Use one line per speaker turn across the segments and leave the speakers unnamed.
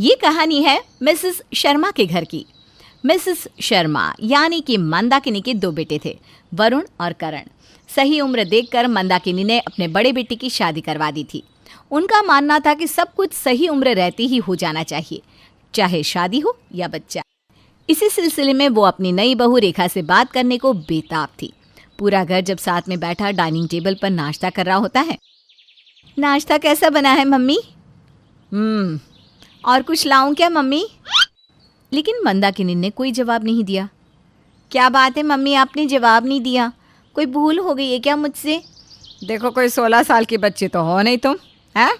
ये कहानी है मिसेस शर्मा के घर की। मिसेस शर्मा यानी कि मंदाकिनी के 2 बेटे थे, वरुण और करण। सही उम्र देखकर मंदाकिनी ने अपने बड़े बेटे की शादी करवा दी थी। उनका मानना था कि सब कुछ सही उम्र रहती ही हो जाना चाहिए, चाहे शादी हो या बच्चा। इसी सिलसिले में वो अपनी नई बहू रेखा से बात करने को बेताब थी। पूरा घर जब साथ में बैठा डाइनिंग टेबल पर नाश्ता कर रहा होता है। नाश्ता कैसा बना है मम्मी? और कुछ लाऊं क्या मम्मी? लेकिन मंदाकिनी ने कोई जवाब नहीं दिया। क्या बात है मम्मी, आपने जवाब नहीं दिया? कोई भूल हो गई है क्या मुझसे?
देखो, कोई 16 साल की बच्ची तो हो नहीं तुम, हैं?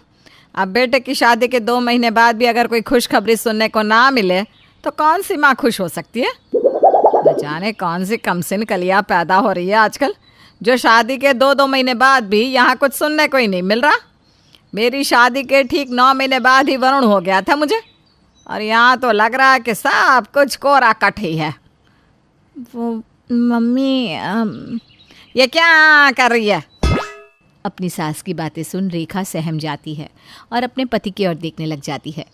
अब बेटे की शादी के 2 महीने बाद भी अगर कोई खुशखबरी सुनने को ना मिले तो कौन सी माँ खुश हो सकती है? न जाने कौन सी कमसिन कलियाँ पैदा हो रही है आजकल, जो शादी के 2 महीने बाद भी यहाँ कुछ सुनने को ही नहीं मिल रहा। मेरी शादी के ठीक 9 महीने बाद ही वरुण हो गया था मुझे, और यहाँ तो लग रहा है कि सब कुछ कोरा कट ही है।
वो मम्मी
ये क्या कर रही है?
अपनी सास की बातें सुन रेखा सहम जाती है और अपने पति की ओर देखने लग जाती है।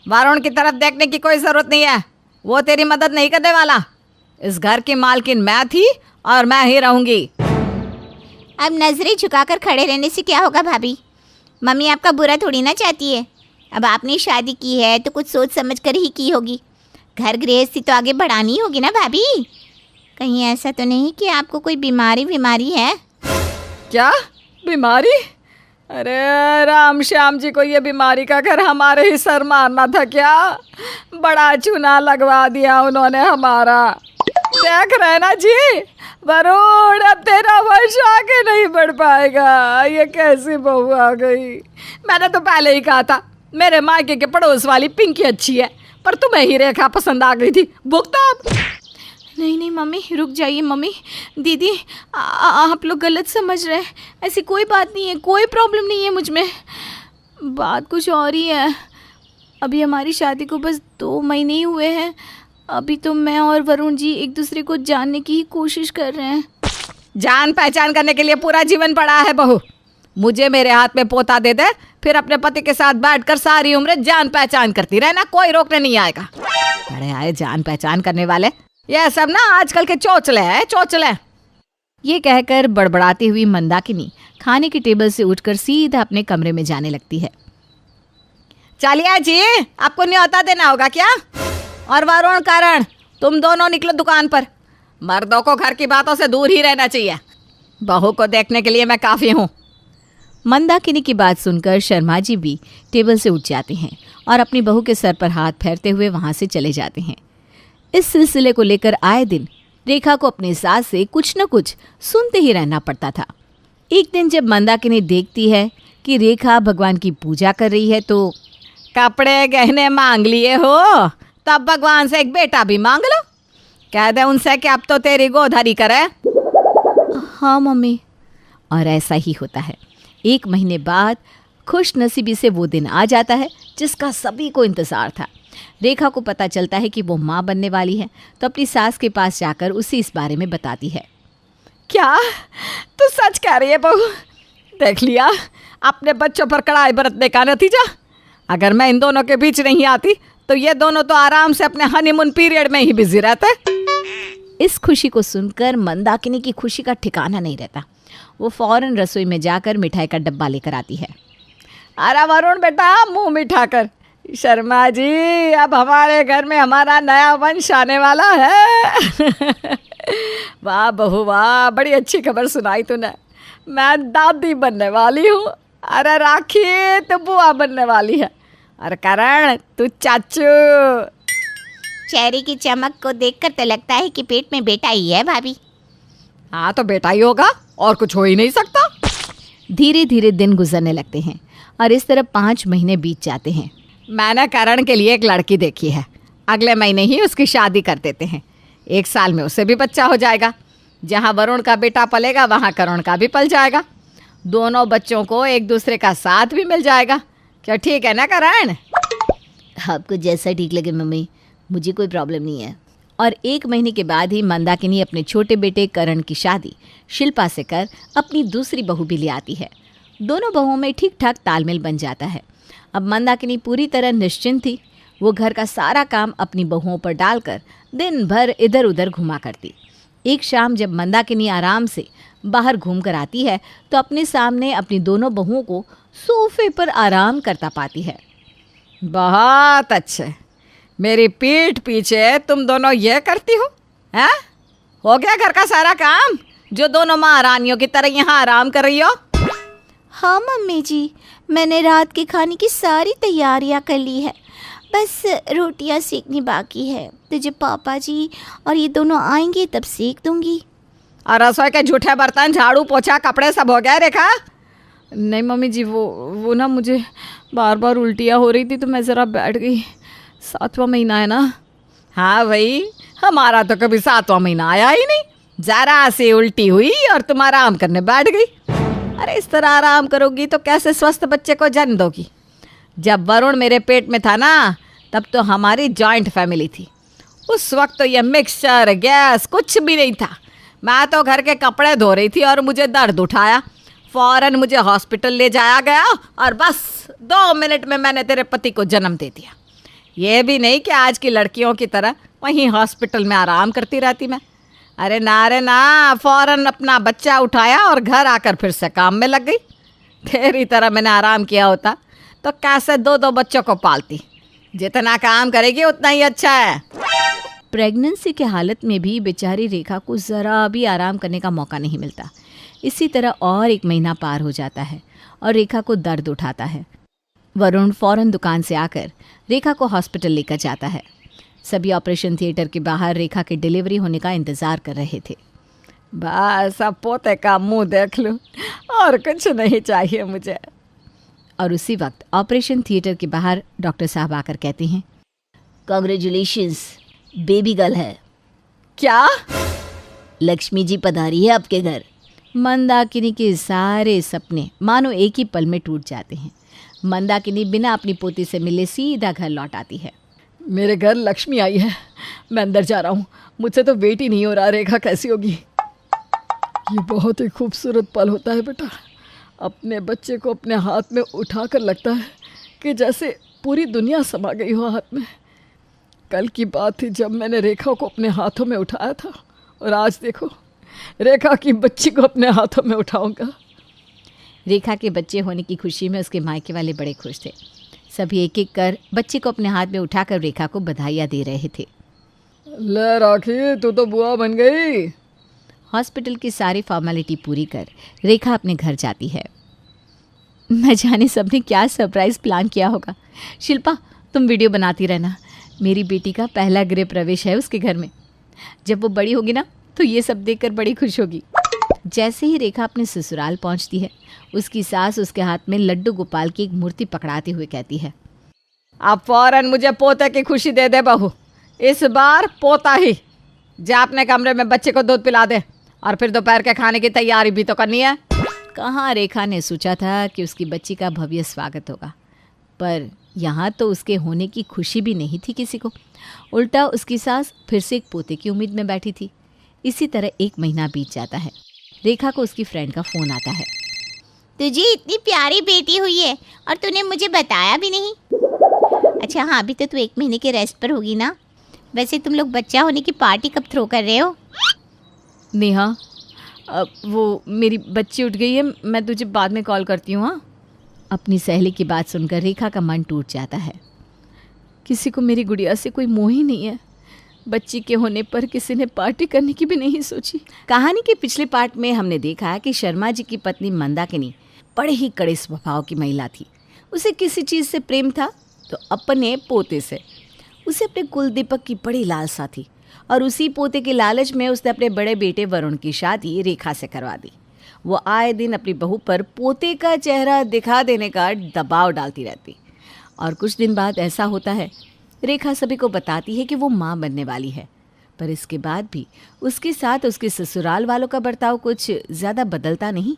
वरुण की तरफ देखने की कोई ज़रूरत नहीं है, वो तेरी मदद नहीं करने वाला। इस घर की मालकिन मैं थी और मैं ही रहूंगी।
अब नजरें झुकाकर खड़े रहने से क्या होगा भाभी? मम्मी आपका बुरा थोड़ी ना चाहती है। अब आपने शादी की है तो कुछ सोच समझ कर ही की होगी। घर गृहस्थी तो आगे बढ़ानी होगी ना भाभी। कहीं ऐसा तो नहीं कि आपको कोई बीमारी है?
क्या बीमारी? अरे राम श्याम जी को ये बीमारी का घर हमारे ही सर मारना था क्या? बड़ा चूना लगवा दिया उन्होंने हमारा। देख रहे ना जी, वरुण अब तेरा वंश आगे नहीं बढ़ पाएगा। ये कैसी बहू आ गई? मैंने तो पहले ही कहा था मेरे मायके के पड़ोस वाली पिंकी अच्छी है, पर तुम्हें ही रेखा पसंद आ गई थी। भुगतो अब।
नहीं मम्मी, रुक जाइए मम्मी। दीदी आप लोग गलत समझ रहे हैं। ऐसी कोई बात नहीं है, कोई प्रॉब्लम नहीं है मुझ में। बात कुछ और ही है। अभी हमारी शादी को बस 2 महीने ही हुए हैं। अभी तो मैं और वरुण जी एक दूसरे को जानने की ही कोशिश कर रहे हैं।
जान पहचान करने के लिए पूरा जीवन पड़ा है बहू। मुझे मेरे हाथ में पोता दे दे, फिर अपने पति के साथ बैठकर सारी उम्र जान पहचान करती रहना, कोई रोकने नहीं आएगा। अरे आए जान पहचान करने वाले, यह सब ना आजकल के चोचले हैं, चोचले।
ये कहकर बड़बड़ाती हुई मंदाकिनी खाने की टेबल से उठकर सीधा अपने कमरे में जाने लगती है।
चलिए जी, आपको न्योता देना होगा क्या? और वरुण करण, तुम दोनों निकलो दुकान पर। मर्दों को घर की बातों से दूर ही रहना चाहिए। बहू को देखने के लिए मैं काफ़ी हूँ।
मंदाकिनी की बात सुनकर शर्मा जी भी टेबल से उठ जाते हैं और अपनी बहू के सर पर हाथ फेरते हुए वहाँ से चले जाते हैं। इस सिलसिले को लेकर आए दिन रेखा को अपनी सास से कुछ न कुछ सुनते ही रहना पड़ता था। एक दिन जब मंदाकिनी देखती है कि रेखा भगवान की पूजा कर रही है तो
कपड़े गहने मांग लिए हो, तब भगवान से एक बेटा भी मांग लो। कह दे उनसे कि अब तो तेरी गोधरी करे।
हाँ मम्मी। और ऐसा ही होता है। 1 महीने बाद खुश नसीबी से वो दिन आ जाता है जिसका सभी को इंतज़ार था। रेखा को पता चलता है कि वो माँ बनने वाली है, तो अपनी सास के पास जाकर उसे इस बारे में बताती है।
क्या तू सच कह रही है बहू? देख लिया अपने बच्चों पर कड़ाई बरतने का नतीजा। अगर मैं इन दोनों के बीच नहीं आती तो ये दोनों तो आराम से अपने हनीमून पीरियड में ही बिजी रहते।
इस खुशी को सुनकर मंदाकिनी की खुशी का ठिकाना नहीं रहता। वो फौरन रसोई में जाकर मिठाई का डब्बा लेकर आती है।
अरे वरुण बेटा, मुंह मीठा कर। शर्मा जी, अब हमारे घर में हमारा नया वंश आने वाला है। वाह बहू वाह, बड़ी अच्छी खबर सुनाई तूने। मैं दादी बनने वाली हूँ। अरे राखी तो बुआ बनने वाली है। अरे करण तू चाचू।
चेहरे की चमक को देखकर तो लगता है कि पेट में बेटा ही है भाभी।
हाँ तो बेटा ही होगा, और कुछ हो ही नहीं सकता।
धीरे धीरे दिन गुजरने लगते हैं और इस तरह 5 महीने बीत जाते हैं।
मैंने करण के लिए एक लड़की देखी है। अगले महीने ही उसकी शादी कर देते हैं। 1 साल में उसे भी बच्चा हो जाएगा। जहाँ वरुण का बेटा पलेगा वहाँ करण का भी पल जाएगा। दोनों बच्चों को एक दूसरे का साथ भी मिल जाएगा। क्या ठीक है ना करण?
आपको जैसा ठीक लगे मम्मी, मुझे कोई प्रॉब्लम नहीं है। और 1 महीने के बाद ही मंदाकिनी अपने छोटे बेटे करण की शादी शिल्पा से कर अपनी दूसरी बहू भी ले आती है। दोनों बहुओं में ठीक ठाक तालमेल बन जाता है। अब मंदाकिनी पूरी तरह निश्चिंत थी। वो घर का सारा काम अपनी बहुओं पर डालकर दिन भर इधर उधर घुमा करती। एक शाम जब मंदाकिनी आराम से बाहर घूम कर आती है तो अपने सामने अपनी दोनों बहुओं को सोफे पर आराम करता पाती है।
बहुत अच्छे, मेरी पीठ पीछे तुम दोनों ये करती हो? हैं? हो गया घर का सारा काम जो दोनों महारानियों की तरह यहाँ आराम कर रही हो?
हाँ मम्मी जी, मैंने रात के खाने की सारी तैयारियां कर ली है, बस रोटियां सेकनी बाकी है। तो जब पापा जी और ये दोनों आएंगे तब सेक दूंगी।
और रसोई के जूठे बर्तन, झाड़ू, पोछा, कपड़े सब हो गया रेखा?
नहीं मम्मी जी, वो ना मुझे बार बार उल्टियाँ हो रही थी तो मैं ज़रा बैठ गई। 7वां महीना है ना।
हाँ भाई, हमारा तो कभी 7वां महीना आया ही नहीं। जरा सी उल्टी हुई और तुम आराम करने बैठ गई। अरे इस तरह आराम करोगी तो कैसे स्वस्थ बच्चे को जन्म दोगी? जब वरुण मेरे पेट में था ना, तब तो हमारी जॉइंट फैमिली थी। उस वक्त तो ये मिक्सचर, गैस कुछ भी नहीं था। मैं तो घर के कपड़े धो रही थी और मुझे दर्द उठाया, फौरन मुझे हॉस्पिटल ले जाया गया और बस 2 मिनट में मैंने तेरे पति को जन्म दे दिया। ये भी नहीं कि आज की लड़कियों की तरह वहीं हॉस्पिटल में आराम करती रहती मैं। अरे ना, फौरन अपना बच्चा उठाया और घर आकर फिर से काम में लग गई। तेरी तरह मैंने आराम किया होता तो कैसे 2 बच्चों को पालती। जितना काम करेगी उतना ही अच्छा है।
प्रेगनेंसी के हालत में भी बेचारी रेखा को ज़रा भी आराम करने का मौका नहीं मिलता। इसी तरह और 1 महीना पार हो जाता है और रेखा को दर्द उठाता है। वरुण फौरन दुकान से आकर रेखा को हॉस्पिटल लेकर जाता है। सभी ऑपरेशन थिएटर के बाहर रेखा की डिलीवरी होने का इंतज़ार कर रहे थे।
बस अब पोते का मुंह देख लूं, और कुछ नहीं चाहिए मुझे।
और उसी वक्त ऑपरेशन थिएटर के बाहर डॉक्टर साहब आकर कहते हैं, कांग्रेचुलेशंस, बेबी गर्ल है।
क्या?
लक्ष्मी जी पधारी है आपके घर। मंदाकिनी के सारे सपने मानो एक ही पल में टूट जाते हैं। मंदाकिनी बिना अपनी पोती से मिले सीधा घर लौट आती है।
मेरे घर लक्ष्मी आई है, मैं अंदर जा रहा हूँ। मुझसे तो वेट ही नहीं हो रहा रेखा कैसी होगी। ये बहुत ही खूबसूरत पल होता है बेटा। अपने बच्चे को अपने हाथ में उठाकर लगता है कि जैसे पूरी दुनिया समा गई हो हाथ में। कल की बात थी जब मैंने रेखा को अपने हाथों में उठाया था, और आज देखो रेखा की बच्ची को अपने हाथों में उठाऊंगा।
रेखा के बच्चे होने की खुशी में उसके मायके वाले बड़े खुश थे। सभी एक एक कर बच्चे को अपने हाथ में उठाकर रेखा को बधाइयाँ दे रहे थे।
ले राखी, तू तो बुआ बन गई।
हॉस्पिटल की सारी फॉर्मेलिटी पूरी कर रेखा अपने घर जाती है। न जाने सबने क्या सरप्राइज़ प्लान किया होगा। शिल्पा, तुम वीडियो बनाती रहना। मेरी बेटी का पहला गृह प्रवेश है उसके घर में। जब वो बड़ी होगी ना तो ये सब देखकर बड़ी खुश होगी। जैसे ही रेखा अपने ससुराल पहुंचती है, उसकी सास उसके हाथ में लड्डू गोपाल की एक मूर्ति पकड़ाते हुए कहती है,
अब फौरन मुझे पोते की खुशी दे दे बहू। इस बार पोता ही। जा अपने कमरे में बच्चे को दूध पिला दे, और फिर दोपहर के खाने की तैयारी भी तो करनी है।
कहाँ रेखा ने सोचा था कि उसकी बच्ची का भव्य स्वागत होगा, पर यहाँ तो उसके होने की खुशी भी नहीं थी किसी को। उल्टा उसकी सास फिर से एक पोते की उम्मीद में बैठी थी। इसी तरह 1 महीना बीत जाता है। रेखा को उसकी फ्रेंड का फ़ोन आता है।
तुझे इतनी प्यारी बेटी हुई है और तूने मुझे बताया भी नहीं। अच्छा हाँ, अभी तो तू 1 महीने के रेस्ट पर होगी ना। वैसे तुम लोग बच्चा होने की पार्टी कब थ्रो कर रहे हो?
नेहा, अब वो मेरी बच्ची उठ गई है, मैं तुझे बाद में कॉल करती हूँ। हाँ।
अपनी सहेली की बात सुनकर रेखा का मन टूट जाता है। किसी को मेरी गुड़िया से कोई मोह ही नहीं है। बच्ची के होने पर किसी ने पार्टी करने की भी नहीं सोची। कहानी के पिछले पार्ट में हमने देखा कि शर्मा जी की पत्नी मंदाकिनी बड़े ही कड़े स्वभाव की महिला थी। उसे किसी चीज़ से प्रेम था तो अपने पोते से। उसे अपने कुलदीपक की बड़ी लालसा थी और उसी पोते के लालच में उसने अपने बड़े बेटे वरुण की शादी रेखा से करवा दी। वो आए दिन अपनी बहू पर पोते का चेहरा दिखा देने का दबाव डालती रहती। और कुछ दिन बाद ऐसा होता है, रेखा सभी को बताती है कि वो माँ बनने वाली है, पर इसके बाद भी उसके साथ उसके ससुराल वालों का बर्ताव कुछ ज़्यादा बदलता नहीं।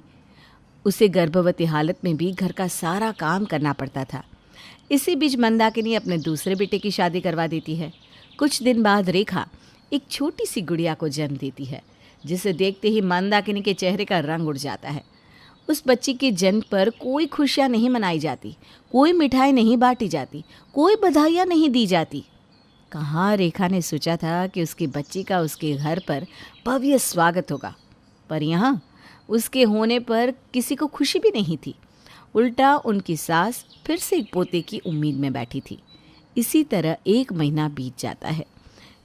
उसे गर्भवती हालत में भी घर का सारा काम करना पड़ता था। इसी बीच मंदाकिनी अपने दूसरे बेटे की शादी करवा देती है। कुछ दिन बाद रेखा एक छोटी सी गुड़िया को जन्म देती है, जिसे देखते ही मंदाकिनी के चेहरे का रंग उड़ जाता है। उस बच्ची के जन्म पर कोई खुशियाँ नहीं मनाई जाती, कोई मिठाई नहीं बांटी जाती, कोई बधाइयाँ नहीं दी जाती। कहाँ रेखा ने सोचा था कि उसकी बच्ची का उसके घर पर भव्य स्वागत होगा, पर यहाँ उसके होने पर किसी को खुशी भी नहीं थी। उल्टा उनकी सास फिर से एक पोते की उम्मीद में बैठी थी। इसी तरह 1 महीना बीत जाता है।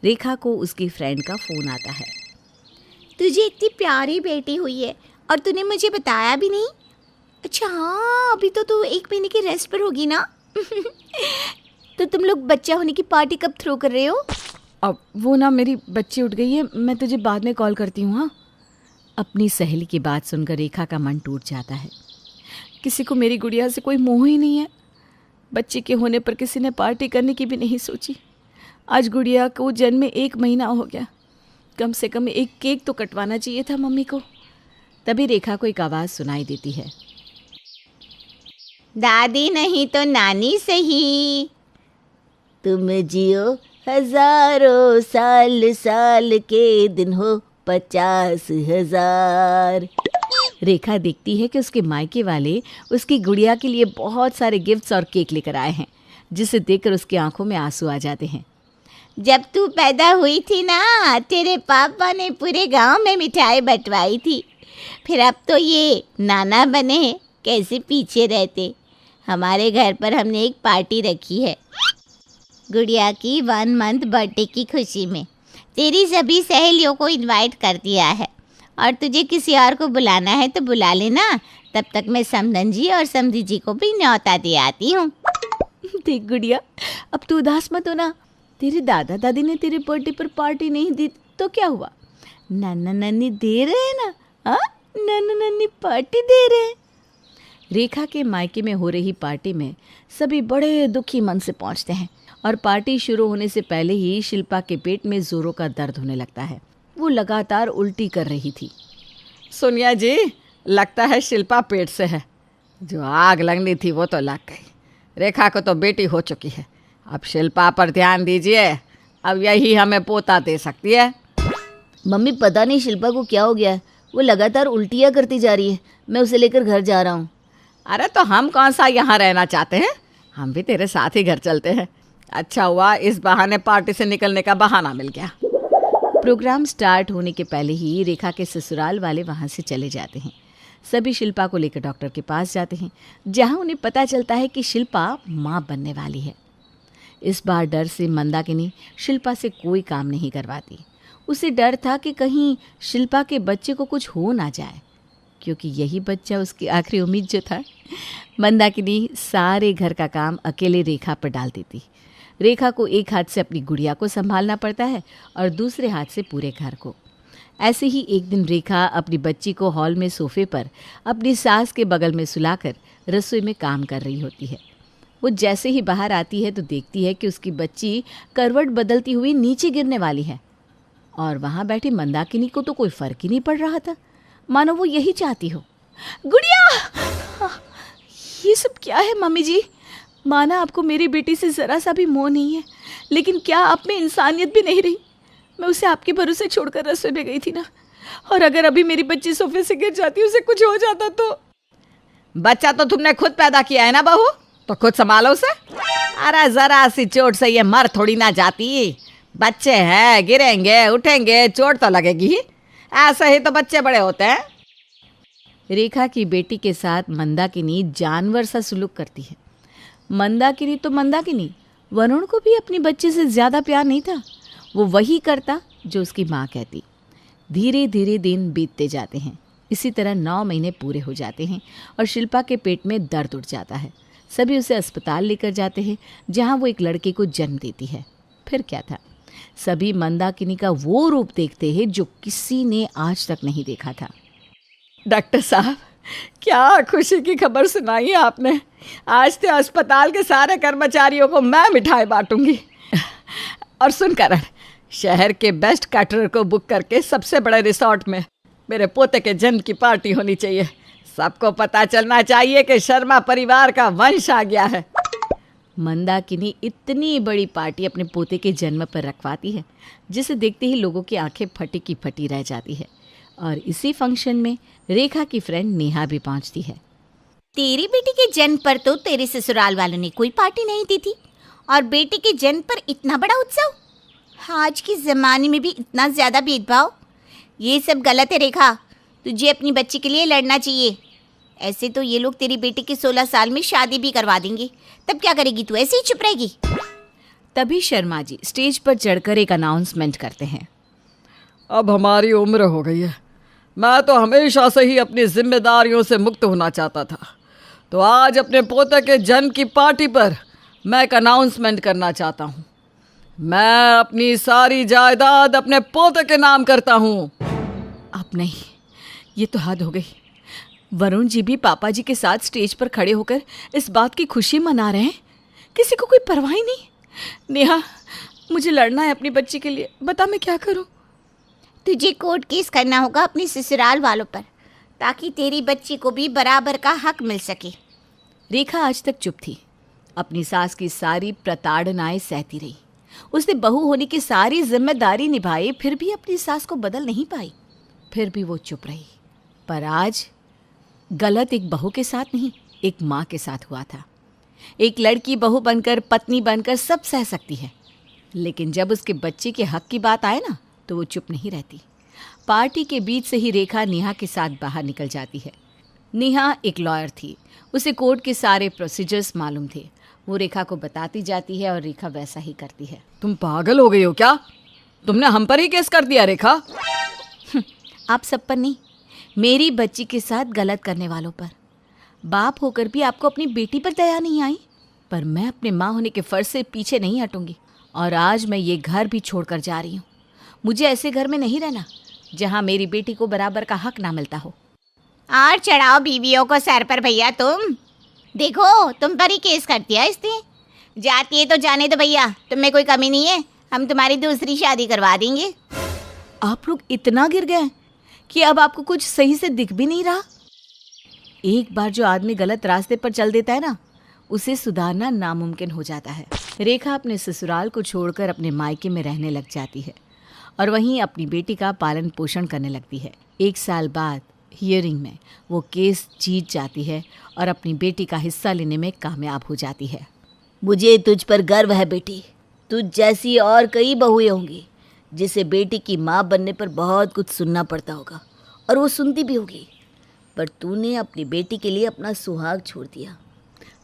रेखा को उसकी फ्रेंड का फ़ोन आता है।
तुझे इतनी प्यारी बेटी हुई है और तूने मुझे बताया भी नहीं। अच्छा हाँ, अभी तो तू 1 महीने की रेस्ट पर होगी ना। तो तुम लोग बच्चा होने की पार्टी कब थ्रो कर रहे हो?
अब वो ना, मेरी बच्ची उठ गई है, मैं तुझे बाद में कॉल करती हूँ। हाँ। अपनी सहेली की बात सुनकर रेखा का मन टूट जाता है। किसी को मेरी गुड़िया से कोई मोह ही नहीं है। बच्चे के होने पर किसी ने पार्टी करने की भी नहीं सोची। आज गुड़िया को जन्म में 1 महीना हो गया, कम से कम एक केक तो कटवाना चाहिए था मम्मी को। तभी रेखा को एक आवाज़ सुनाई देती है।
दादी नहीं तो नानी सही, तुम जियो हजारों साल, साल के दिन हो 50,000।
रेखा देखती है कि उसके मायके वाले उसकी गुड़िया के लिए बहुत सारे गिफ्ट्स और केक लेकर आए हैं, जिसे देखकर उसकी आंखों में आंसू आ जाते हैं।
जब तू पैदा हुई थी ना, तेरे पापा ने पूरे गांव में मिठाई बंटवाई थी। फिर अब तो ये नाना बने, कैसे पीछे रहते। हमारे घर पर हमने एक पार्टी रखी है गुड़िया की 1 मंथ बर्थडे की खुशी में। तेरी सभी सहेलियों को इनवाइट कर दिया है और तुझे किसी और को बुलाना है तो बुला लेना। तब तक मैं समधन जी और समधी जी को भी न्योता दे आती हूँ।
देख गुड़िया, अब तू उदास मत हो ना। तेरे दादा दादी ने तेरे बर्थडे पर पार्टी नहीं दी तो क्या हुआ? नाना नानी दे रहे हैं ना। हाँ, नाना नानी पार्टी दे रहे हैं। रेखा के मायके में हो रही पार्टी में सभी बड़े दुखी मन से पहुंचते हैं और पार्टी शुरू होने से पहले ही शिल्पा के पेट में जोरों का दर्द होने लगता है। वो लगातार उल्टी कर रही थी।
सोनिया जी, लगता है शिल्पा पेट से है। जो आग लगनी थी वो तो लग गई। रेखा को तो बेटी हो चुकी है, अब शिल्पा पर ध्यान दीजिए। अब यही हमें पोता दे सकती है।
मम्मी पता नहीं शिल्पा को क्या हो गया है, वो लगातार उल्टियाँ करती जा रही है। मैं उसे लेकर घर जा रहा हूँ।
अरे तो हम कौन सा यहाँ रहना चाहते हैं, हम भी तेरे साथ ही घर चलते हैं। अच्छा हुआ इस बहाने पार्टी से निकलने का बहाना मिल गया।
प्रोग्राम स्टार्ट होने के पहले ही रेखा के ससुराल वाले वहाँ से चले जाते हैं। सभी शिल्पा को लेकर डॉक्टर के पास जाते हैं, जहाँ उन्हें पता चलता है कि शिल्पा माँ बनने वाली है। इस बार डर से मंदाकिनी शिल्पा से कोई काम नहीं करवाती। उसे डर था कि कहीं शिल्पा के बच्चे को कुछ हो ना जाए, क्योंकि यही बच्चा उसकी आखिरी उम्मीद जो था। मंदाकिनी सारे घर का काम अकेले रेखा पर डाल देती। रेखा को एक हाथ से अपनी गुड़िया को संभालना पड़ता है और दूसरे हाथ से पूरे घर को। ऐसे ही एक दिन रेखा अपनी बच्ची को हॉल में सोफे पर अपनी सास के बगल में सुलाकर रसोई में काम कर रही होती है। वो जैसे ही बाहर आती है तो देखती है कि उसकी बच्ची करवट बदलती हुई नीचे गिरने वाली है, और वहाँ बैठी मंदाकिनी को तो कोई फ़र्क ही नहीं पड़ रहा था, मानो वो यही चाहती हो। गुड़िया, ये सब क्या है मम्मी जी? माना आपको मेरी बेटी से ज़रा सा भी मोह नहीं है, लेकिन क्या आप में इंसानियत भी नहीं रही? मैं उसे आपके भरोसे छोड़कर रसोई में गई थी ना, और अगर अभी मेरी बच्ची सोफे से गिर जाती, उसे कुछ हो जाता तो?
बच्चा तो तुमने खुद पैदा किया है ना बहू, तो खुद संभालो उसे। अरे जरा सी चोट से ये मर थोड़ी ना जाती। बच्चे हैं, गिरेंगे उठेंगे, चोट तो लगेगी ही। ऐसे ही तो बच्चे बड़े होते हैं।
रेखा की बेटी के साथ मंदाकिनी जानवर सा सुलूक करती है। मंदाकिनी तो मंदाकिनी, वरुण को भी अपनी बच्ची से ज़्यादा प्यार नहीं था। वो वही करता जो उसकी माँ कहती। धीरे धीरे दिन बीतते जाते हैं। इसी तरह 9 महीने पूरे हो जाते हैं और शिल्पा के पेट में दर्द उठ जाता है। सभी उसे अस्पताल लेकर जाते हैं, जहाँ वो एक लड़के को जन्म देती है। फिर क्या था, सभी मंदाकिनी का वो रूप देखते हैं जो किसी ने आज तक नहीं देखा था।
डॉक्टर साहब, क्या खुशी की खबर सुनाई है आपने। आज तो अस्पताल के सारे कर्मचारियों को मैं मिठाई बांटूंगी। और सुन करण, शहर के बेस्ट कैटरर को बुक करके सबसे बड़े रिसोर्ट में मेरे पोते के जन्म की पार्टी होनी चाहिए। सबको पता चलना चाहिए कि शर्मा परिवार का वंश आ गया है।
मंदाकिनी इतनी बड़ी पार्टी अपने पोते के जन्म पर रखवाती है, जिसे देखते ही लोगों की आंखें फटी की फटी रह जाती है। और इसी फंक्शन में रेखा की फ्रेंड नेहा भी पहुंचती है।
तेरी बेटी के जन्म पर तो तेरे ससुराल वालों ने कोई पार्टी नहीं दी थी, और बेटी के जन्म पर इतना बड़ा उत्सव। आज के ज़माने में भी इतना ज़्यादा भेदभाव, ये सब गलत है रेखा। तुझे अपनी बच्ची के लिए लड़ना चाहिए। ऐसे तो ये लोग तेरी बेटी की 16 साल में शादी भी करवा देंगे, तब क्या करेगी तू? ऐसे ही चुप रहेगी?
तभी शर्मा जी स्टेज पर चढ़कर एक अनाउंसमेंट करते हैं।
अब हमारी उम्र हो गई है। मैं तो हमेशा से ही अपनी जिम्मेदारियों से मुक्त होना चाहता था, तो आज अपने पोते के जन्म की पार्टी पर मैं एक अनाउंसमेंट करना चाहता हूँ। मैं अपनी सारी जायदाद अपने पोते के नाम करता हूँ।
अब नहीं, ये तो हद हो गई। वरुण जी भी पापा जी के साथ स्टेज पर खड़े होकर इस बात की खुशी मना रहे हैं, किसी को कोई परवाह ही नहीं। नेहा, मुझे लड़ना है अपनी बच्ची के लिए, बता मैं क्या करूं?
तुझे कोर्ट केस करना होगा अपने ससुराल वालों पर, ताकि तेरी बच्ची को भी बराबर का हक मिल सके।
रेखा आज तक चुप थी, अपनी सास की सारी प्रताड़नाएं सहती रही। उसने बहू होने की सारी जिम्मेदारी निभाई, फिर भी अपनी सास को बदल नहीं पाई। फिर भी वो चुप रही। पर आज गलत एक बहू के साथ नहीं, एक माँ के साथ हुआ था। एक लड़की बहू बनकर, पत्नी बनकर सब सह सकती है, लेकिन जब उसके बच्चे के हक की बात आए ना, तो वो चुप नहीं रहती। पार्टी के बीच से ही रेखा नेहा के साथ बाहर निकल जाती है। नेहा एक लॉयर थी, उसे कोर्ट के सारे प्रोसीजर्स मालूम थे। वो रेखा को बताती जाती है और रेखा वैसा ही करती है।
तुम पागल हो गई हो क्या? तुमने हम पर ही केस कर दिया रेखा।
आप सब पर नहीं, मेरी बच्ची के साथ गलत करने वालों पर। बाप होकर भी आपको अपनी बेटी पर दया नहीं आई, पर मैं अपने माँ होने के फर्ज से पीछे नहीं हटूंगी। और आज मैं ये घर भी छोड़कर जा रही हूँ। मुझे ऐसे घर में नहीं रहना जहाँ मेरी बेटी को बराबर का हक ना मिलता हो।
और चढ़ाओ बीवियों को सर पर भैया। तुम देखो, तुम पर ही केस कर दिया इसने। जाती है तो जाने दो भैया, तुम में कोई कमी नहीं है, हम तुम्हारी दूसरी शादी करवा देंगे।
आप लोग इतना गिर गए कि अब आपको कुछ सही से दिख भी नहीं रहा। एक बार जो आदमी गलत रास्ते पर चल देता है ना, उसे सुधारना नामुमकिन हो जाता है। रेखा अपने ससुराल को छोड़कर अपने मायके में रहने लग जाती है और वहीं अपनी बेटी का पालन पोषण करने लगती है। 1 साल बाद हियरिंग में वो केस जीत जाती है और अपनी बेटी का हिस्सा लेने में कामयाब हो जाती है।
मुझे तुझ पर गर्व है बेटी। तुझ जैसी और कई बहुएं होंगी जिसे बेटी की माँ बनने पर बहुत कुछ सुनना पड़ता होगा, और वो सुनती भी होगी। पर तूने अपनी बेटी के लिए अपना सुहाग छोड़ दिया।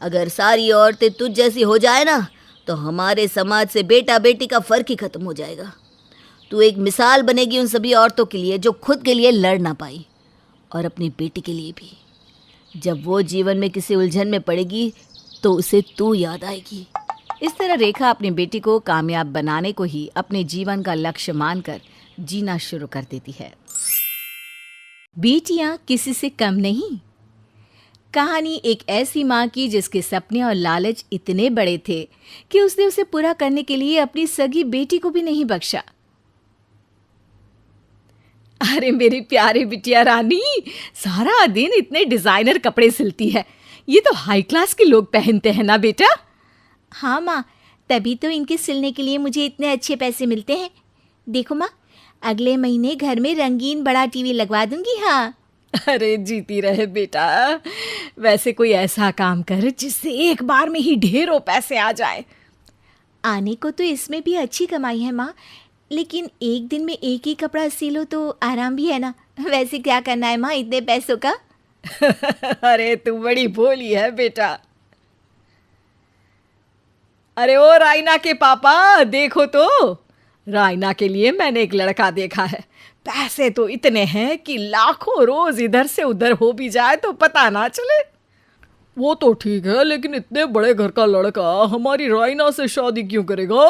अगर सारी औरतें तुझ जैसी हो जाए ना, तो हमारे समाज से बेटा बेटी का फ़र्क ही ख़त्म हो जाएगा। तू एक मिसाल बनेगी उन सभी औरतों के लिए जो खुद के लिए लड़ ना पाई, और अपनी बेटी के लिए भी। जब वो जीवन में किसी उलझन में पड़ेगी तो उसे तू याद आएगी।
इस तरह रेखा अपनी बेटी को कामयाब बनाने को ही अपने जीवन का लक्ष्य मानकर जीना शुरू कर देती है। बेटियां किसी से कम नहीं। कहानी एक ऐसी माँ की जिसके सपने और लालच इतने बड़े थे कि उसने उसे पूरा करने के लिए अपनी सगी बेटी को भी नहीं बख्शा। अरे मेरी प्यारी बिटिया रानी, सारा दिन इतने डिजाइनर कपड़े सिलती है। ये तो हाई क्लास के लोग पहनते हैं ना बेटा?
हाँ माँ, तभी तो इनके सिलने के लिए मुझे इतने अच्छे पैसे मिलते हैं। देखो माँ, अगले महीने घर में रंगीन बड़ा टीवी लगवा दूंगी। हाँ।
अरे जीती रहे बेटा। वैसे कोई ऐसा काम कर जिससे एक बार में ही ढेरों पैसे आ जाए।
आने को तो इसमें भी अच्छी कमाई है माँ, लेकिन एक दिन में एक ही कपड़ा सिलो तो आराम भी है ना। वैसे क्या करना है माँ इतने पैसों का?
अरे तू बड़ी भोली है बेटा। अरे ओ रायना के पापा, देखो तो, रायना के लिए मैंने एक लड़का देखा है। पैसे तो इतने हैं कि लाखों रोज इधर से उधर हो भी जाए तो पता ना चले। वो तो ठीक है, लेकिन इतने बड़े घर का लड़का हमारी रायना से शादी क्यों करेगा?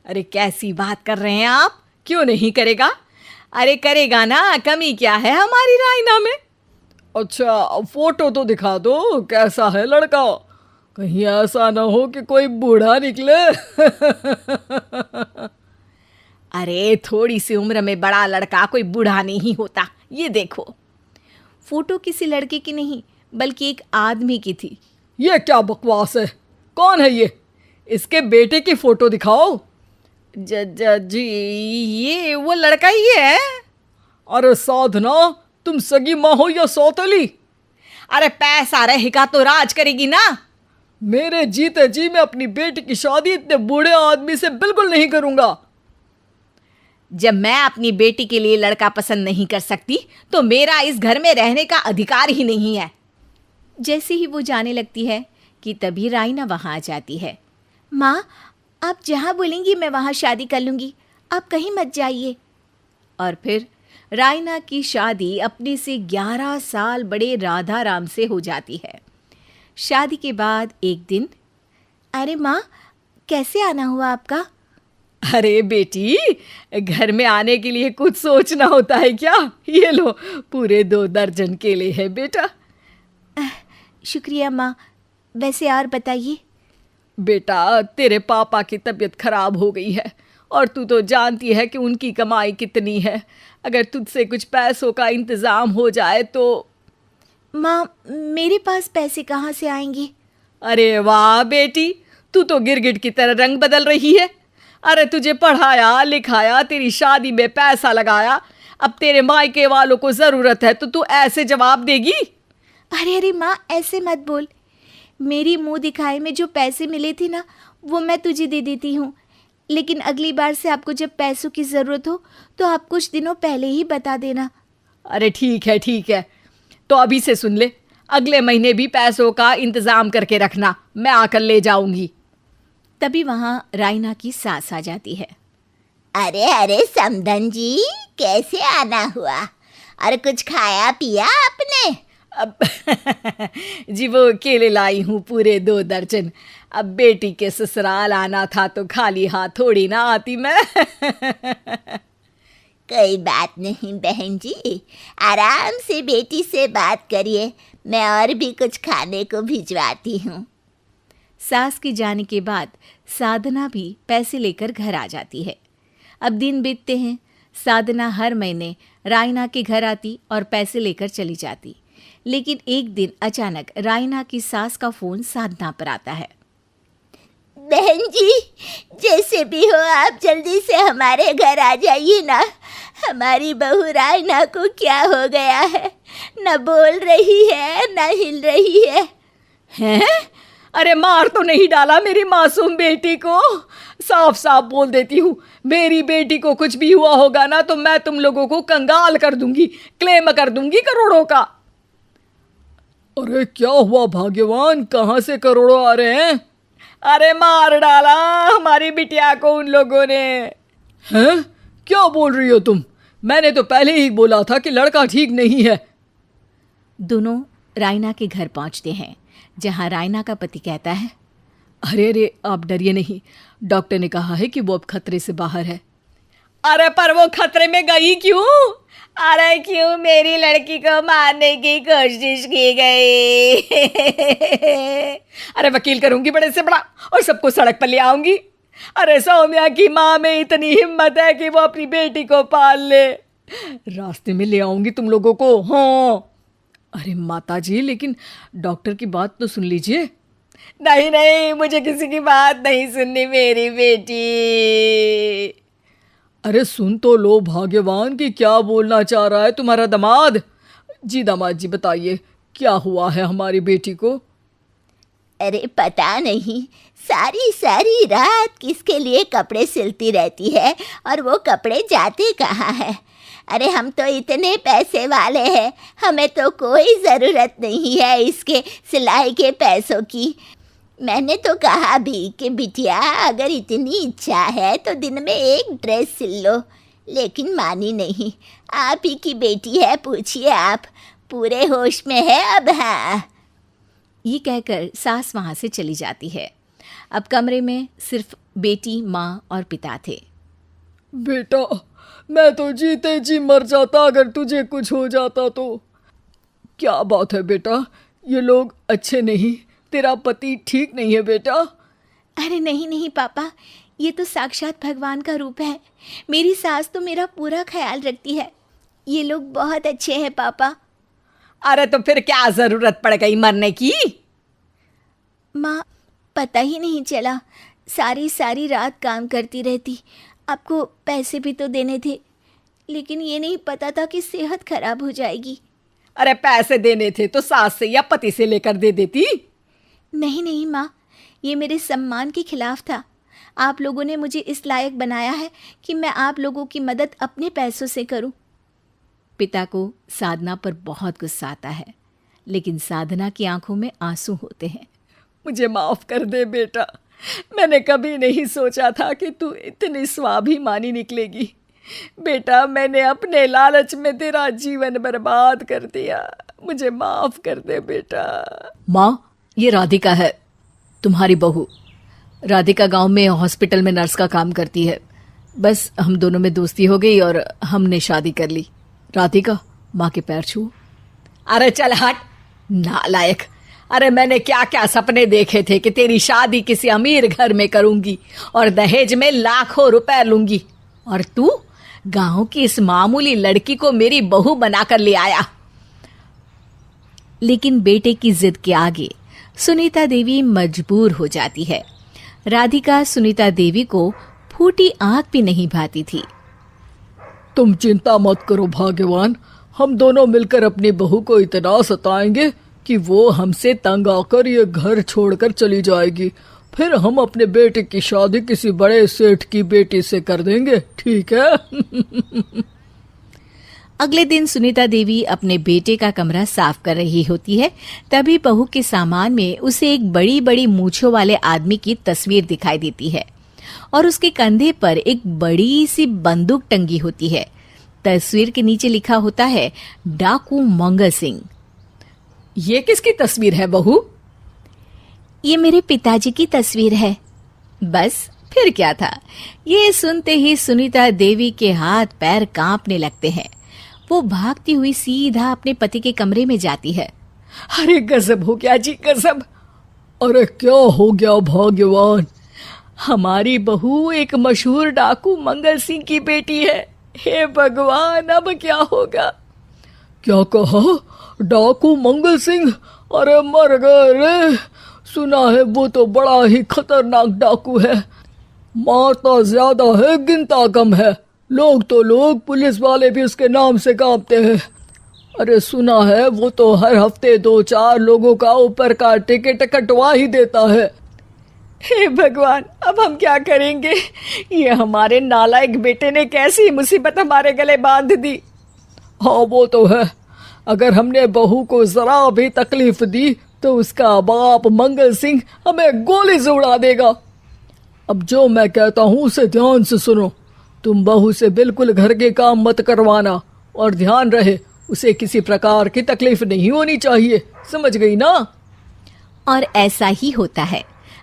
अरे कैसी बात कर रहे हैं आप? क्यों नहीं करेगा? अरे करेगा ना, कमी क्या है हमारी रायना में?
अच्छा, फोटो तो दिखा दो, कैसा है लड़का? कहीं ऐसा ना हो कि कोई बूढ़ा निकले।
अरे थोड़ी सी उम्र में बड़ा लड़का कोई बूढ़ा नहीं होता। ये देखो, फोटो किसी लड़के की नहीं बल्कि एक आदमी की थी।
ये क्या बकवास है? कौन है ये? इसके बेटे की फोटो दिखाओ।
जी ये वो लड़का ही है।
अरे साधना, तुम सगी माँ हो या सौतेली?
अरे पैसा रहेगा तो राज करेगी ना।
मेरे जीते जी मैं अपनी बेटी की शादी इतने बूढ़े आदमी से बिल्कुल नहीं करूंगा।
जब मैं अपनी बेटी के लिए लड़का पसंद नहीं कर सकती तो मेरा इस घर में रहने का अधिकार ही नहीं है। जैसे ही वो जाने लगती है कि तभी राइना वहाँ आ जाती है।
माँ, आप जहाँ बोलेंगी मैं वहाँ शादी कर लूँगी, आप कहीं मत जाइए।
और फिर राइना की शादी अपने से 11 साल बड़े राधा राम से हो जाती है। शादी के बाद एक दिन,
अरे माँ, कैसे आना हुआ आपका?
अरे बेटी, घर में आने के लिए कुछ सोचना होता है क्या? ये लो, पूरे 2 दर्जन केले है बेटा।
शुक्रिया माँ। वैसे और बताइए।
बेटा, तेरे पापा की तबीयत खराब हो गई है और तू तो जानती है कि उनकी कमाई कितनी है। अगर तुझसे कुछ पैसों का इंतज़ाम हो जाए तो।
माँ, मेरे पास पैसे कहाँ से आएंगे?
अरे वाह बेटी, तू तो गिरगिट की तरह रंग बदल रही है। अरे तुझे पढ़ाया लिखाया, तेरी शादी में पैसा लगाया, अब तेरे मायके वालों को ज़रूरत है तो तू ऐसे जवाब देगी?
अरे अरे माँ, ऐसे मत बोल। मेरी मुंह दिखाए में जो पैसे मिले थे ना, वो मैं तुझे दे देती हूँ। लेकिन अगली बार से आपको जब पैसों की ज़रूरत हो तो आप कुछ दिनों पहले ही बता देना।
अरे ठीक है, तो अभी से सुन ले, अगले महीने भी पैसों का इंतज़ाम करके रखना, मैं आकर ले जाऊंगी।
तभी वहाँ राइना की सास आ जाती है।
अरे अरे समधन जी, कैसे आना हुआ? अरे कुछ खाया पिया आपने?
अब जी वो केले लाई हूँ पूरे 2 दर्जन। अब बेटी के ससुराल आना था तो खाली हाथ थोड़ी ना आती मैं।
कोई बात नहीं बहन जी, आराम से बेटी से बात करिए, मैं और भी कुछ खाने को भिजवाती हूँ।
सास के जाने के बाद साधना भी पैसे लेकर घर आ जाती है। अब दिन बीतते हैं। साधना हर महीने राइना के घर आती और पैसे लेकर चली जाती। लेकिन एक दिन अचानक राइना की सास का फ़ोन साधना पर आता है।
बहन जी, जैसे भी हो आप जल्दी से हमारे घर आ जाइए ना। हमारी बहू राइना को क्या हो गया है? न बोल रही है न हिल रही है।
हैं? अरे मार तो नहीं डाला मेरी मासूम बेटी को? साफ साफ बोल देती हूँ, मेरी बेटी को कुछ भी हुआ होगा ना तो मैं तुम लोगों को कंगाल कर दूंगी, क्लेम कर दूंगी करोड़ों का। अरे क्या हुआ भाग्यवान, कहाँ से करोड़ों आ रहे हैं? अरे मार डाला हमारी बिटिया को उन लोगों ने। हैं? क्या बोल रही हो तुम? मैंने तो पहले ही बोला था कि लड़का ठीक नहीं है।
दोनों राइना के घर पहुंचते हैं, जहां राइना का पति कहता है,
अरे आप डरिए नहीं, डॉक्टर ने कहा है कि वो अब खतरे से बाहर है। अरे पर वो खतरे में गई क्यों? अरे क्यों मेरी लड़की को मारने की कोशिश की गई? अरे वकील करूंगी बड़े से बड़ा और सबको सड़क पर ले आऊंगी। अरे सौम्या की माँ में इतनी हिम्मत है कि वो अपनी बेटी को पाल ले। रास्ते में ले आऊंगी तुम लोगों को। हाँ। अरे माता जी, लेकिन डॉक्टर की बात तो सुन लीजिए। नहीं, मुझे किसी की बात नहीं सुननी मेरी बेटी। अरे सुन तो लो भाग्यवान कि क्या बोलना चाह रहा है तुम्हारा दामाद। जी दामाद जी, बताइए क्या हुआ है हमारी बेटी को?
अरे पता नहीं, सारी रात किसके लिए कपड़े सिलती रहती है और वो कपड़े जाते कहाँ हैं। अरे हम तो इतने पैसे वाले हैं, हमें तो कोई ज़रूरत नहीं है इसके सिलाई के पैसों की। मैंने तो कहा भी कि बिटिया अगर इतनी इच्छा है तो दिन में एक ड्रेस सिल लो, लेकिन मानी नहीं। आप ही की बेटी है, पूछिए आप, पूरे होश में है अब। हाँ,
ये कहकर सास वहाँ से चली जाती है। अब कमरे में सिर्फ बेटी, माँ और पिता थे।
बेटा, मैं तो जीते जी मर जाता अगर तुझे कुछ हो जाता तो। क्या बात है बेटा, ये लोग अच्छे नहीं, तेरा पति ठीक नहीं है बेटा?
अरे नहीं पापा, ये तो साक्षात भगवान का रूप है। मेरी सास तो मेरा पूरा ख्याल रखती है। ये लोग बहुत अच्छे हैं पापा।
अरे तो फिर क्या ज़रूरत पड़ गई मरने की?
माँ, पता ही नहीं चला, सारी रात काम करती रहती। आपको पैसे भी तो देने थे, लेकिन ये नहीं पता था कि सेहत खराब हो जाएगी।
अरे पैसे देने थे तो सास से या पति से लेकर दे देती।
नहीं नहीं माँ, ये मेरे सम्मान के खिलाफ था। आप लोगों ने मुझे इस लायक बनाया है कि मैं आप लोगों की मदद अपने पैसों से करूं।
पिता को साधना पर बहुत गुस्सा आता है, लेकिन साधना की आंखों में आंसू होते हैं।
मुझे माफ कर दे बेटा, मैंने कभी नहीं सोचा था कि तू इतनी स्वाभिमानी निकलेगी। बेटा, मैंने अपने लालच में तेरा जीवन बर्बाद कर दिया, मुझे माफ कर दे बेटा।
माँ, ये राधिका है, तुम्हारी बहू। राधिका गांव में हॉस्पिटल में नर्स का काम करती है। बस हम दोनों में दोस्ती हो गई और हमने शादी कर ली। राधिका, माँ के पैर छू।
अरे चल हट नालायक। अरे मैंने क्या क्या सपने देखे थे कि तेरी शादी किसी अमीर घर में करूंगी और दहेज में लाखों रुपए लूंगी, और तू गांव की इस मामूली लड़की को मेरी बहू बनाकर ले आया।
लेकिन बेटे की जिद के आगे सुनीता देवी मजबूर हो जाती है। राधिका सुनीता देवी को फूटी आंख भी नहीं भाती थी।
तुम चिंता मत करो भाग्यवान, हम दोनों मिलकर अपनी बहू को इतना सताएंगे कि वो हमसे तंग आकर ये घर छोड़कर चली जाएगी। फिर हम अपने बेटे की शादी किसी बड़े सेठ की बेटी से कर देंगे, ठीक है?
अगले दिन सुनीता देवी अपने बेटे का कमरा साफ कर रही होती है। तभी बहू के सामान में उसे एक बड़ी बड़ी मूंछों वाले आदमी की तस्वीर दिखाई देती है और उसके कंधे पर एक बड़ी सी बंदूक टंगी होती है। तस्वीर के नीचे लिखा होता है डाकू मंगल सिंह।
ये किसकी तस्वीर है बहू?
ये मेरे पिताजी की तस्वीर है। बस फिर क्या था। ये सुनते ही सुनीता देवी के हाथ पैर कांपने लगते हैं। वो भागती हुई सीधा अपने पति के कमरे में जाती है।
अरे गजब हो गया जी, गजब।
अरे क्या हो गया भाग्यवान?
हमारी बहू एक मशहूर डाकू मंगल सिंह की बेटी है। हे भगवान, अब क्या होगा?
क्या कहा? डाकू मंगल सिंह? अरे मर गए रे। सुना है वो तो बड़ा ही खतरनाक डाकू है, मारता ज्यादा है गिनता कम है। लोग पुलिस वाले भी उसके नाम से कांपते हैं। अरे सुना है वो तो हर हफ्ते 2-4 लोगों का ऊपर का टिकट कटवा ही देता है।
हे भगवान, अब हम क्या करेंगे? ये हमारे नालायक बेटे ने कैसी मुसीबत हमारे गले बांध दी।
हाँ वो तो है, अगर हमने बहू को जरा भी तकलीफ दी तो उसका बाप मंगल सिंह हमें गोली से उड़ा देगा। अब जो मैं कहता हूँ उसे ध्यान से सुनो। तुम बहू से बिल्कुल घर के काम मत करवाना, और ध्यान रहे उसे किसी प्रकार की तकलीफ नहीं होनी चाहिए, समझ गई ना?
और ऐसा ही होता है।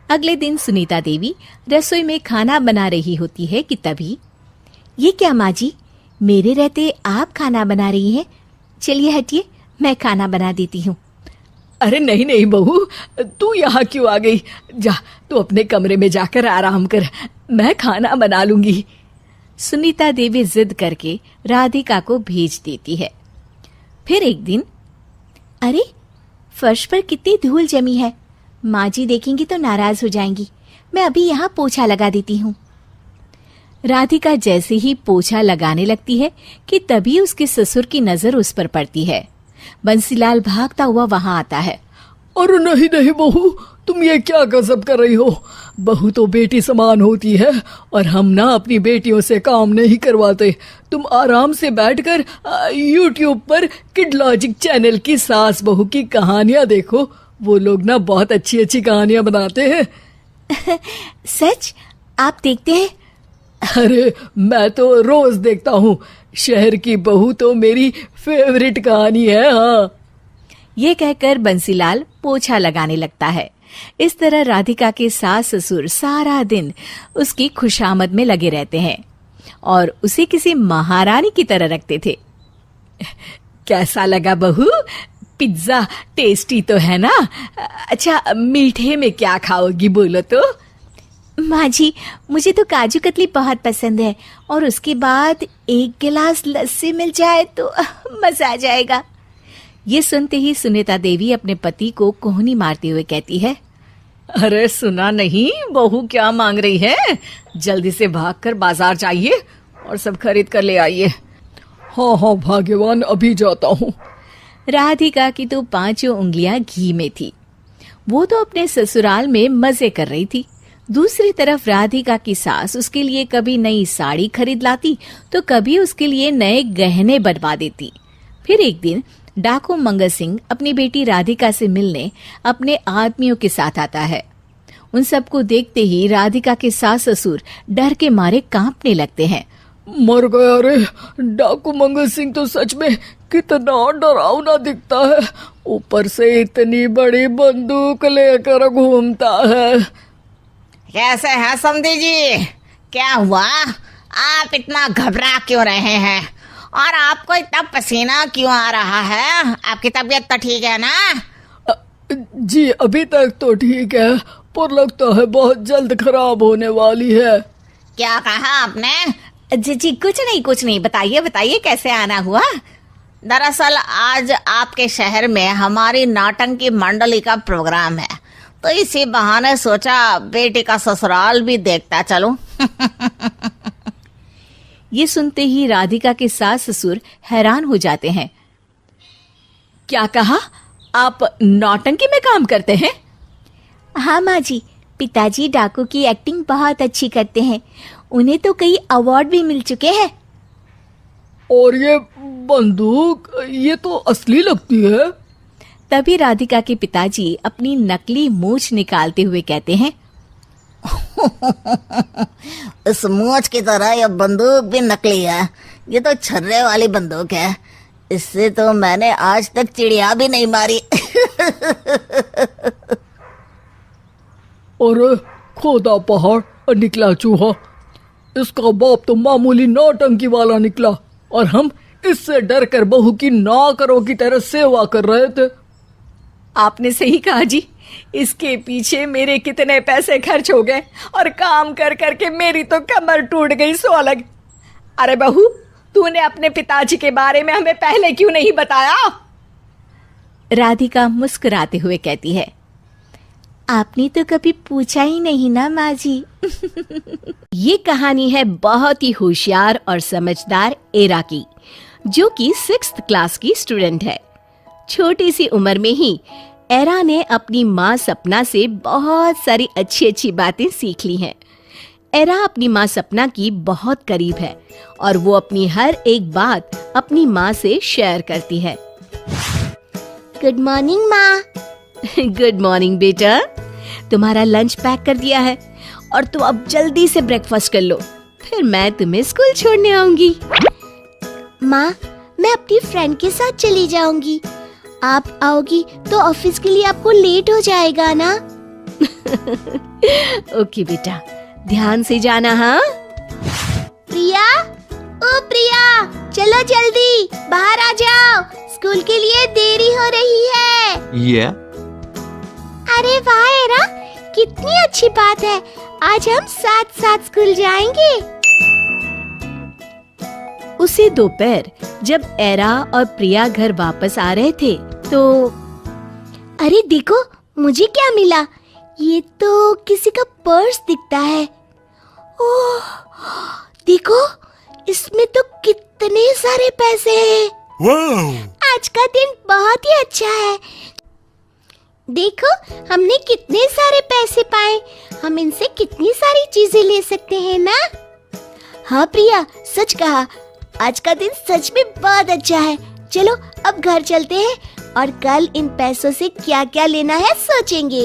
अगले दिन सुनीता देवी रसोई में खाना बना रही होती है कि तभी, ये क्या माँ जी, मेरे रहते आप खाना बना रही हैं? चलिए हटिए, मैं खाना बना देती हूँ।
अरे नहीं नहीं बहू, तू यहाँ क्यों आ गई? जा, तू अपने कमरे में जाकर आराम कर, मैं खाना बना लूंगी।
सुनीता देवी जिद करके राधिका को भेज देती है। फिर एक दिन, अरे फर्श पर कितनी धूल जमी है, माँ जी देखेंगी तो नाराज हो जाएंगी, मैं अभी यहाँ पोछा लगा देती हूँ। राधिका जैसे ही पोछा लगाने लगती है कि तभी उसके ससुर की नजर उस पर पड़ती है। बंसीलाल भागता हुआ वहां आता है।
अरे नहीं नहीं बहू, तुम ये क्या गजब कर रही हो? बहू तो बेटी समान होती है और हम ना अपनी बेटियों से काम नहीं करवाते। तुम आराम से बैठकर YouTube पर किड लॉजिक चैनल की सास बहू की कहानियां देखो। वो लोग ना बहुत अच्छी अच्छी कहानियां बनाते हैं।
सच? आप देखते हैं?
अरे मैं तो रोज देखता हूँ। शहर की बहू तो मेरी फेवरेट कहानी है। हाँ,
ये कहकर बंसीलाल पोछा लगाने लगता है। इस तरह राधिका के सास ससुर सारा दिन उसकी खुशामद में लगे रहते हैं और उसे किसी महारानी की तरह रखते थे।
कैसा लगा बहू? पिज्जा टेस्टी तो है ना? अच्छा, मीठे में क्या खाओगी बोलो तो?
माँ जी, मुझे तो काजू कतली बहुत पसंद है, और उसके बाद 1 गिलास लस्सी मिल जाए तो मजा आ जाएगा।
ये सुनते ही सुनीता देवी अपने पति को कोहनी मारते हुए कहती है,
अरे सुना नहीं बहू क्या मांग रही है? जल्दी से भागकर बाजार जाइए और सब खरीद कर ले आइए।
हाँ हाँ भाग्यवान, अभी जाता हूँ।
राधिका की तो पांचों उंगलियां घी में थी। वो तो अपने ससुराल में मजे कर रही थी। दूसरी तरफ राधिका की सास उसके लिए कभी नई साड़ी खरीद लाती तो कभी उसके लिए नए गहने बनवा देती। फिर एक दिन डाकू मंगल सिंह अपनी बेटी राधिका से मिलने अपने आदमियों के साथ आता है। उन सबको देखते ही राधिका के सास ससुर डर के मारे कांपने लगते हैं।
मर गया रे, डाकू मंगल सिंह तो सच में कितना डरावना दिखता है, ऊपर से इतनी बड़ी बंदूक लेकर घूमता है।
कैसे हैं समधी जी? क्या हुआ? आप इतना घबरा क्यों रहे हैं? और आपको इतना पसीना क्यों आ रहा है? आपकी तबीयत तो ठीक है ना?
जी अभी तक तो ठीक है, पर लगता है बहुत जल्द खराब होने वाली है।
क्या कहा आपने?
जी कुछ नहीं, बताइए कैसे आना हुआ?
दरअसल आज आपके शहर में हमारी नाटंकी मंडली का प्रोग्राम है, तो इसी बहाने सोचा बेटी का ससुराल भी देखता चलूं।
ये सुनते ही राधिका के सास ससुर हैरान हो जाते हैं। क्या कहा? आप नौटंकी में काम करते हैं?
हाँ माँ जी, पिताजी डाकू की एक्टिंग बहुत अच्छी करते हैं। उन्हें तो कई अवार्ड भी मिल चुके हैं।
और ये बंदूक, ये तो असली लगती है।
तभी राधिका के पिताजी अपनी नकली मूंछ निकालते हुए कहते हैं,
इस मूंछ की तरह यह बंदूक भी नकली है। ये तो छर्रे वाली बंदूक है, इससे तो मैंने आज तक चिड़िया भी नहीं मारी।
और खोदा पहाड़ निकला चूहा, इसका बाप तो मामूली नौटंकी वाला निकला और हम इससे डर कर बहू की नौकरों की तरह सेवा कर रहे थे।
आपने सही कहा जी, इसके पीछे मेरे कितने पैसे खर्च हो गए और काम कर करके मेरी तो कमर टूट गई सो अलग। अरे बहू, तूने अपने पिताजी के बारे में हमें पहले क्यों नहीं बताया?
राधिका मुस्कुराते हुए कहती है,
आपने तो कभी पूछा ही नहीं ना माँ जी।
ये कहानी है बहुत ही होशियार और समझदार एरा की, जो कि 6th क्लास की स्टूडेंट है। छोटी सी उम्र में ही एरा ने अपनी माँ सपना से बहुत सारी अच्छी अच्छी बातें सीख ली हैं। एरा अपनी माँ सपना की बहुत करीब है और वो अपनी हर एक बात अपनी माँ से शेयर करती है।
गुड मॉर्निंग माँ।
गुड मॉर्निंग बेटा, तुम्हारा लंच पैक कर दिया है और तुम अब जल्दी से ब्रेकफास्ट कर लो, फिर मैं तुम्हें स्कूल छोड़ने आऊंगी।
माँ, मैं अपनी फ्रेंड के साथ चली जाऊंगी। आप आओगी तो ऑफिस के लिए आपको लेट हो जाएगा ना?
ओके बेटा, ध्यान से जाना। हाँ
प्रिया, ओ प्रिया, चलो जल्दी बाहर आ जाओ, स्कूल के लिए देरी हो रही है। अरे वाह एरा, कितनी अच्छी बात है, आज हम साथ साथ स्कूल जाएंगे।
उसी दोपहर जब एरा और प्रिया घर वापस आ रहे थे तो
अरे देखो, मुझे क्या मिला? ये तो किसी का पर्स दिखता है। ओह, देखो, इसमें तो कितने सारे पैसे हैं। आज का दिन बहुत ही अच्छा है। देखो, हमने कितने सारे पैसे पाए। हम इनसे कितनी सारी चीजें ले सकते हैं ना? हाँ प्रिया, सच कहा, आज का दिन सच में बहुत अच्छा है। चलो अब घर चलते हैं और कल इन पैसों से क्या क्या लेना है सोचेंगे।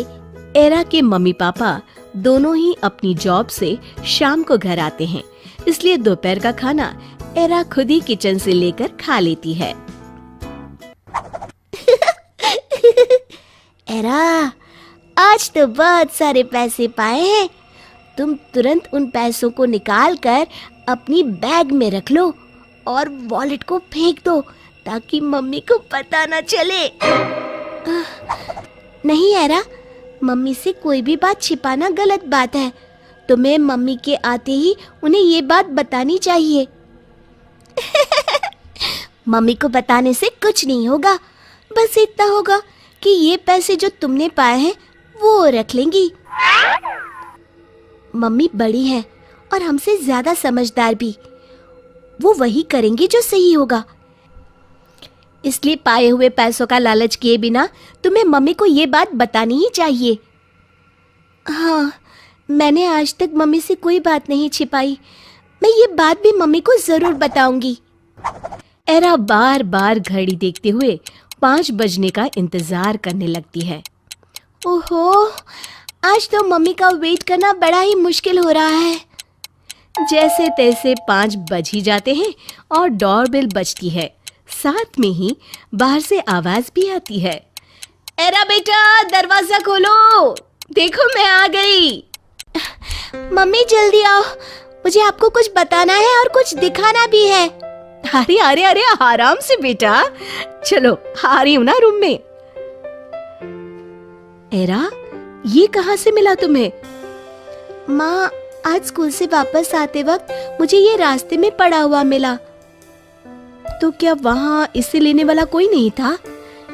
एरा के मम्मी पापा दोनों ही अपनी जॉब से शाम को घर आते हैं, इसलिए दोपहर का खाना एरा खुद ही किचन से लेकर खा लेती है।
एरा, आज तो बहुत सारे पैसे पाए हैं। तुम तुरंत उन पैसों को निकाल कर अपनी बैग में रख लो और वॉलेट को फेंक दो ताकि मम्मी को पता न चले। नहीं एरा, मम्मी से कोई भी बात छिपाना गलत बात है। तुम्हें मम्मी के आते ही उन्हें ये बात बतानी चाहिए। मम्मी को बताने से कुछ नहीं होगा, बस इतना होगा कि ये पैसे जो तुमने पाए हैं वो रख लेंगी। मम्मी बड़ी है और हमसे ज्यादा समझदार भी। वो वही करेंगे जो सही होगा। इसलिए पाए हुए पैसों का लालच किए बिना तुम्हें मम्मी को ये बात बतानी ही चाहिए। हाँ, मैंने आज तक मम्मी से कोई बात नहीं छिपाई। मैं ये बात भी मम्मी को जरूर बताऊंगी।
एरा बार बार घड़ी देखते हुए 5 बजने का इंतजार करने लगती है।
ओहो, आज तो मम्मी का वेट करना बड़ा ही मुश्किल हो रहा है।
जैसे तैसे 5 बज ही जाते हैं और डोरबेल बजती है। साथ में ही बाहर से आवाज भी आती है। एरा बेटा, दरवाजा खोलो, देखो मैं आ गई।
मम्मी जल्दी आओ, मुझे आपको कुछ बताना है और कुछ दिखाना भी है।
अरे अरे अरे, आराम से बेटा, चलो आ रही हूं ना रूम में। एरा, ये कहाँ से मिला तुम्हें?
माँ, आज स्कूल से वापस आते वक्त मुझे ये रास्ते में पड़ा हुआ मिला।
तो क्या वहाँ इसे लेने वाला कोई नहीं था?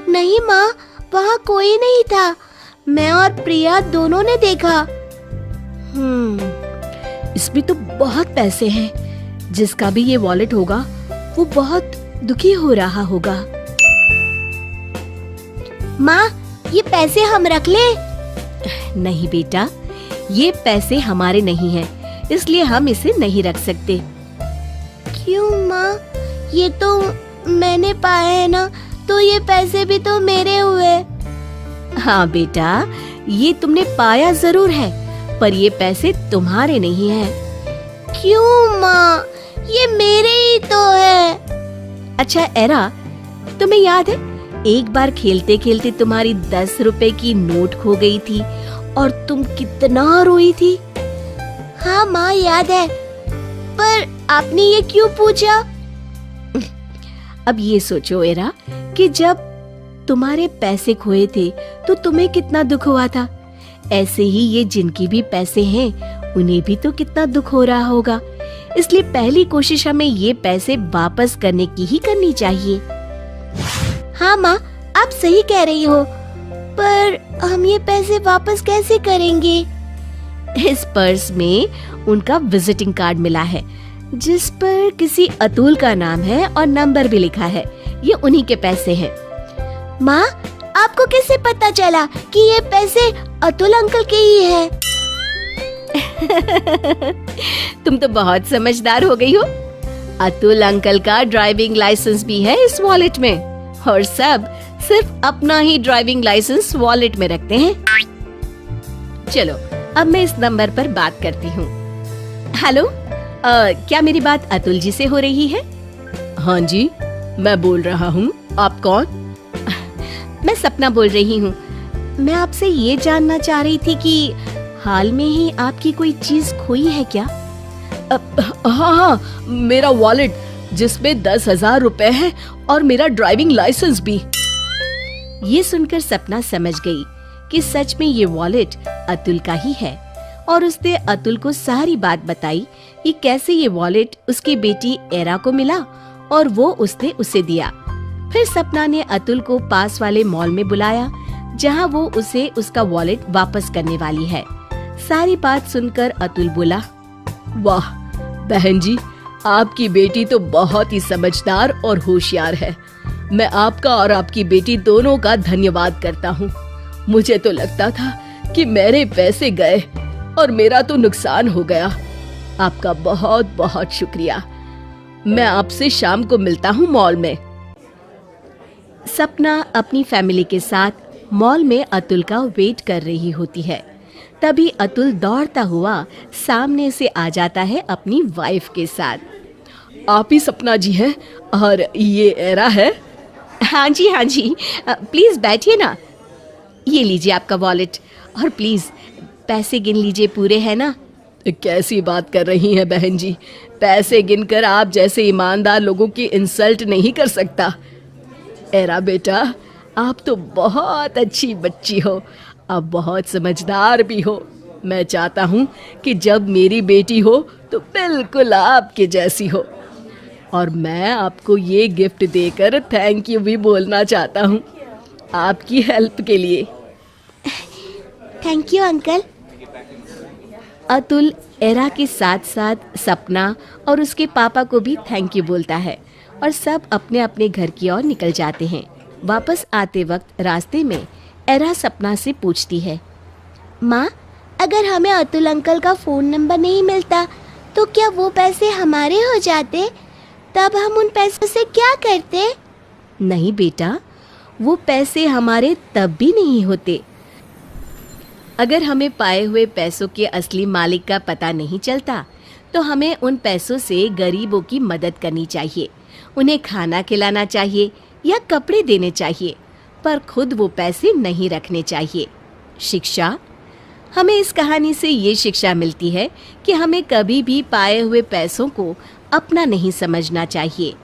नहीं माँ, वहाँ कोई नहीं था। मैं और प्रिया दोनों ने देखा।
इसमें तो बहुत पैसे हैं। जिसका भी ये वॉलेट होगा वो बहुत दुखी हो रहा होगा।
माँ, ये पैसे हम रख ले?
नहीं बेटा, ये पैसे हमारे नहीं हैं, इसलिए हम इसे नहीं रख सकते।
क्यों माँ? ये तो मैंने पाए हैं ना, तो ये पैसे भी तो मेरे हुए।
हाँ बेटा, ये तुमने पाया जरूर है, पर ये पैसे तुम्हारे नहीं हैं।
क्यों माँ? ये मेरे ही तो है।
अच्छा एरा, तुम्हें याद है एक बार खेलते खेलते तुम्हारी 10 रुपए की नोट खो गई थी और तुम कितना रोई थी?
हाँ माँ, याद है। पर आपने ये क्यों पूछा?
अब ये सोचो एरा कि जब तुम्हारे पैसे खोए थे तो तुम्हें कितना दुख हुआ था। ऐसे ही ये जिनकी भी पैसे हैं उन्हें भी तो कितना दुख हो रहा होगा। इसलिए पहली कोशिश हमें ये पैसे वापस करने की ही करनी चाहिए।
हाँ माँ, आप सही कह रही हो, पर हम ये पैसे वापस कैसे करेंगे?
इस पर्स में उनका विजिटिंग कार्ड मिला है, जिस पर किसी अतुल का नाम है और नंबर भी लिखा है। ये उन्हीं के पैसे हैं।
माँ, आपको कैसे पता चला कि ये पैसे अतुल अंकल के ही है?
तुम तो बहुत समझदार हो गई हो। अतुल अंकल का ड्राइविंग लाइसेंस भी है इस वॉलेट में, और सब सिर्फ अपना ही ड्राइविंग लाइसेंस वॉलेट में रखते हैं। चलो, अब मैं इस नंबर पर बात करती हूँ। हेलो, क्या मेरी बात अतुल जी से हो रही है?
हाँ जी, मैं बोल रहा हूँ। आप कौन?
मैं सपना बोल रही हूँ। मैं आपसे ये जानना चाह रही थी कि हाल में ही आपकी कोई चीज खोई है क्या?
हाँ, मेरा वॉलेट जिसमें 10,000 रुपए है और मेरा ड्राइविंग लाइसेंस भी।
ये सुनकर सपना समझ गई कि सच में ये वॉलेट अतुल का ही है, और उसने अतुल को सारी बात बताई कि कैसे ये वॉलेट उसकी बेटी एरा को मिला और वो उसने उसे दिया। फिर सपना ने अतुल को पास वाले मॉल में बुलाया, जहां वो उसे उसका वॉलेट वापस करने वाली है। सारी बात सुनकर अतुल बोला,
वाह बहन जी, आपकी बेटी तो बहुत ही समझदार और होशियार है। मैं आपका और आपकी बेटी दोनों का धन्यवाद करता हूँ। मुझे तो लगता था कि मेरे पैसे गए और मेरा तो नुकसान हो गया। आपका बहुत बहुत शुक्रिया। मैं आपसे शाम को मिलता हूँ मॉल में।
सपना अपनी फैमिली के साथ मॉल में अतुल का वेट कर रही होती है। तभी अतुल दौड़ता हुआ सामने से आ जाता है अपनी वाइफ के साथ।
आप ही सपना जी हैं और ये एरा है?
हाँ जी, हाँ जी, प्लीज बैठिए ना। ये लीजिए आपका वॉलेट, और प्लीज पैसे गिन लीजिए, पूरे हैं ना?
कैसी बात कर रही हैं बहन जी, पैसे गिनकर आप जैसे ईमानदार लोगों की इंसल्ट नहीं कर सकता। एरा बेटा, आप तो बहुत अच्छी बच्ची हो, आप बहुत समझदार भी हो। मैं चाहता हूँ कि जब मेरी बेटी हो तो बिल्कुल आपके जैसी हो। और मैं आपको ये गिफ्ट देकर थैंक यू भी बोलना चाहता हूँ आपकी हेल्प के लिए।
Thank you uncle.
Atul era के साथ साथ सपना और उसके पापा को भी थैंक यू बोलता है और सब अपने अपने घर की ओर निकल जाते हैं। वापस आते वक्त रास्ते में एरा सपना से पूछती है,
माँ, अगर हमें अतुल अंकल का फ़ोन नंबर नहीं मिलता तो क्या वो पैसे हमारे हो जाते? तब हम उन पैसों से क्या करते?
नहीं बेटा, वो पैसे हमारे तब भी नहीं होते। अगर हमें पाए हुए पैसों के असली मालिक का पता नहीं चलता तो हमें उन पैसों से गरीबों की मदद करनी चाहिए, उन्हें खाना खिलाना चाहिए या कपड़े देने चाहिए, पर खुद वो पैसे नहीं रखने चाहिए। शिक्षा, हमें इस कहानी से ये शिक्षा मिलती है कि हमें कभी भी पाए हुए पैसों को अपना नहीं समझना चाहिए।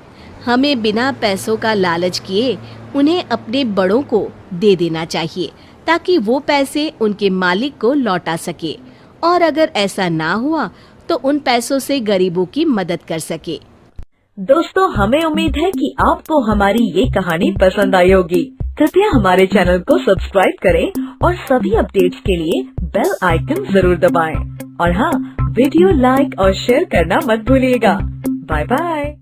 हमें बिना पैसों का लालच किए उन्हें अपने बड़ों को दे देना चाहिए ताकि वो पैसे उनके मालिक को लौटा सके, और अगर ऐसा ना हुआ तो उन पैसों से गरीबों की मदद कर सके।
दोस्तों, हमें उम्मीद है कि आपको हमारी ये कहानी पसंद आई होगी। कृपया हमारे चैनल को सब्सक्राइब करें और सभी अपडेट्स के लिए बेल आइकन जरूर दबाएं। और हाँ, वीडियो लाइक और शेयर करना मत भूलिएगा। Bye bye.